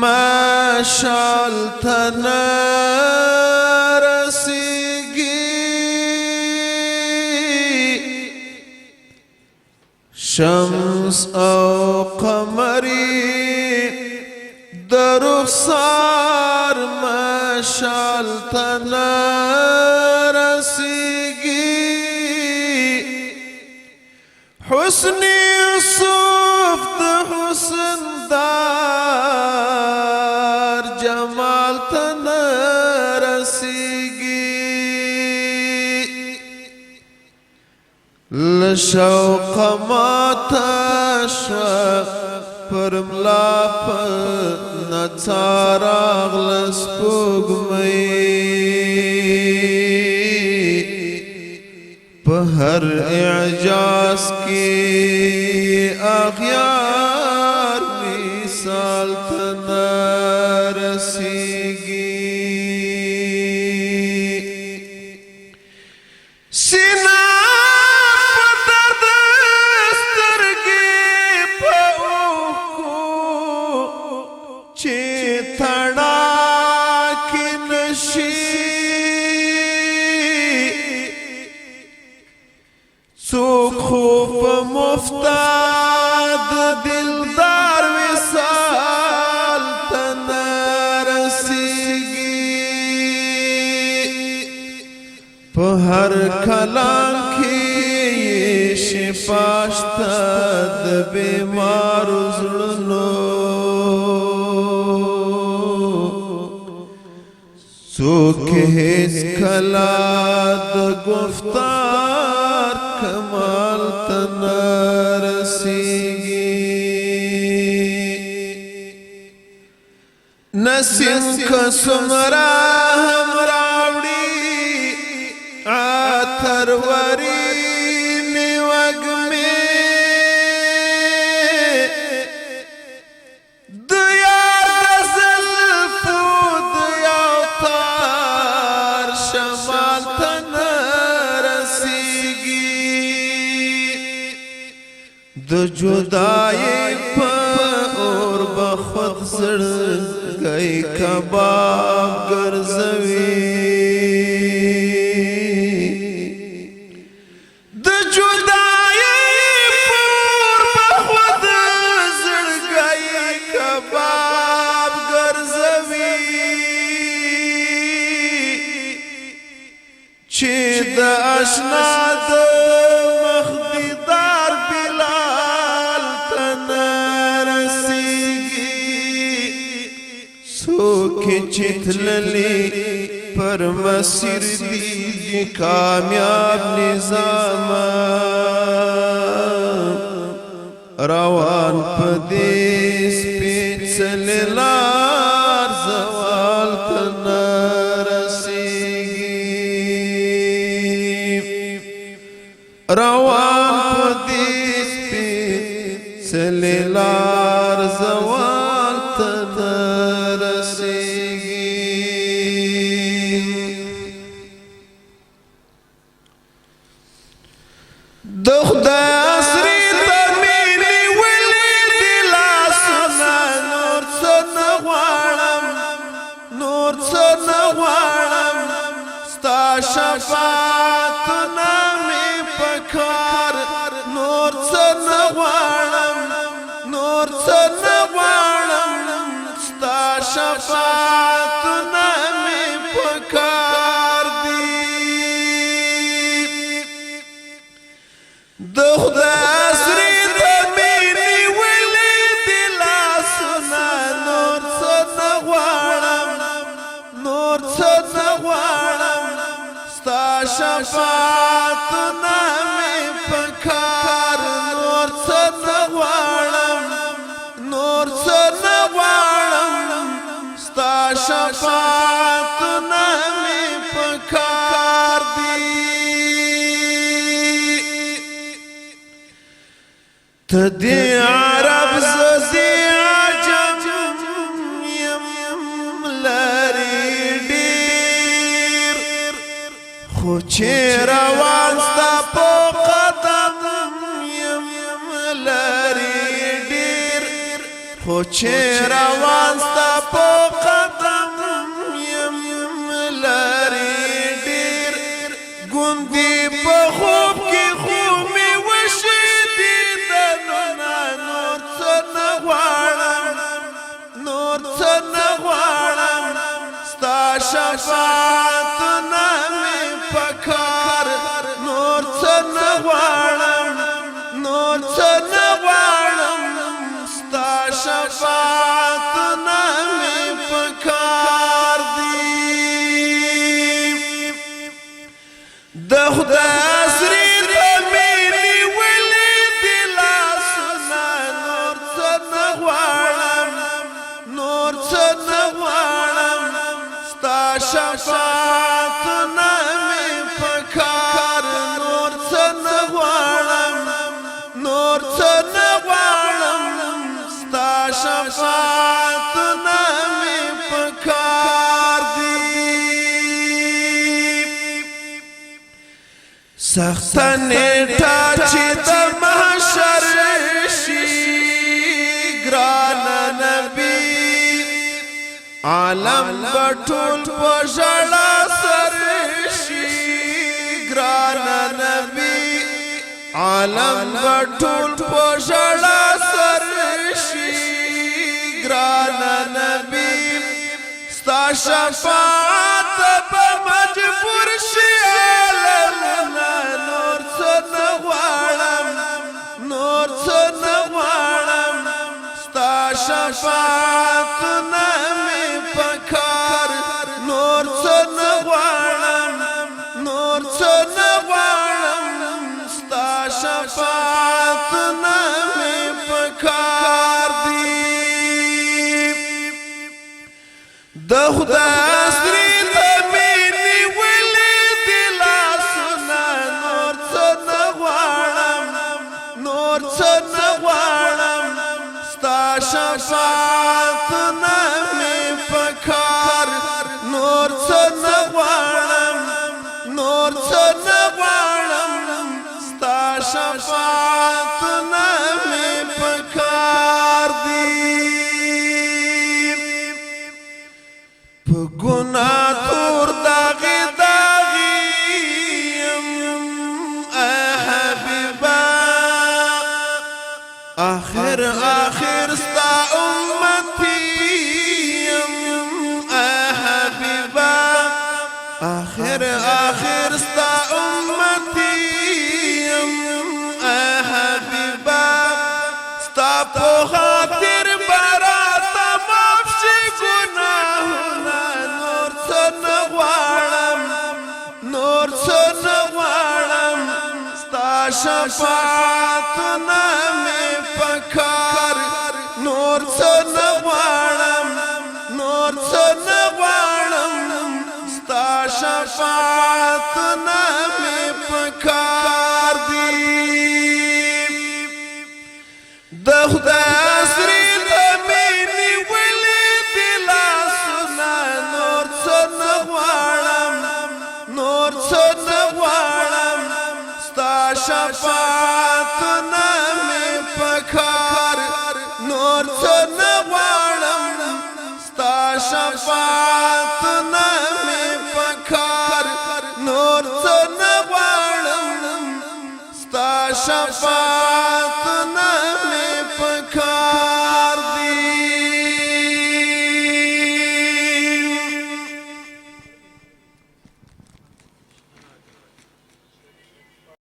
مشال تنه شمس او قمری در رخسار مشال تنه رسیگی حسن یوسف د حسن دار جمال تنه رسیگی لشوق ماتا شوا پرملا پا نڅار اغلس پوگمئی پا ہر اعجاز کی اغیار مثال تنا رسیگی سینا سوک خوب مفتاد دلدار وصال تنا رسیگی پا ہر کلام کی شفاشتاد بیمار زلنو سوک حس کلاد گفتار کمال تنا رسیگی نسیم کسمرا ہم راوڑی آتر ورین وگ میں دیا غزل فود یا تار شمال تنا د جدائی پا اور بخود زڑ گئی کباب گرزوی د جدائی پا اور بخود زڑ گئی کباب گرزوی چی د اشنا د چتللی پر مسیر دی کامیاب نظام روان پدیس پیچل لار زوال تنا رسیگی روان پدیس پیچل لار زوال تنا شفاعتنا می پکار نور څه غواړم نور څه غواړم ستا شفاعتنا می پکار دی د خدای اسری د مینې ولې د لاسونه نور څه غواړم نور څه غواړم شفاعتنا می پکار نور څه غواړم نور څه غواړم ستا شفاعتنا می پکار دی ته دې عرب زدي عجم یم لري خو چې روان ستا په قدم یم لري ډېر خو چې روان ستا په قدم یم لري ډېر ګوندې په خوب کې خو مې وشي دیدنونه نور څه نه غواړم نور څه نه غواړم ستا شفاعتونه مې پکار نور څه نه غواړم نور څه نه غواړم ستا شفاعتونه مې پکار دي د خدای اسرې ته مې نیولې دي لاسونه نور څه نه غواړم نور څه نه غواړم ستا شفاعتونه مې پکار نور څه نه غواړم نور څه نه غواړم ستا شفاعتونه مې پکار دي سخته نیټه چې د محشر شي ګرانه نبي عالم بټول په ژړا سر شي ګرانه نبي عالم بټول په ژړا سر شي ګرانه نبي ستا شفاعت په مجبور شي عالمونه نور څه نه غواړم نور څه نه غواړم ستا شفاعتونه مې پکار نور څه نه غواړم نور څه نه غواړم ستا شفاعتونه مې پکار دي د خدای اسرې ته مې نیولې دي لاسونه نور څه نه غواړم نور څه نه غواړم ستا شفاعتونه مې پکار نور څه نه غواړم نور څه نه غواړم ستا شفاعتونه مې پکار دي په ګناه تور داغي داغي یم حبیبا آخر ستا امتی یم حبیبا آخر ستا امتی یم حبیبا ستا په خاطر برات معاف شي ګناهونه نور څه نه غواړم نور څه نه غواړم ستا شفاعتونه مې پکار نور څه نه غواړم نور څه نه غواړم ستا شفاعتونه مې پکار دي د خدای اسرې ته مې نیولې دي لاسونه نور څه نه غواړم نور څه نه غواړم ستا شفاعتونه مې پکار نور څه نه غواړم ستا شفاعتونه مې پکار نور څه نه غواړم ستا شفاعت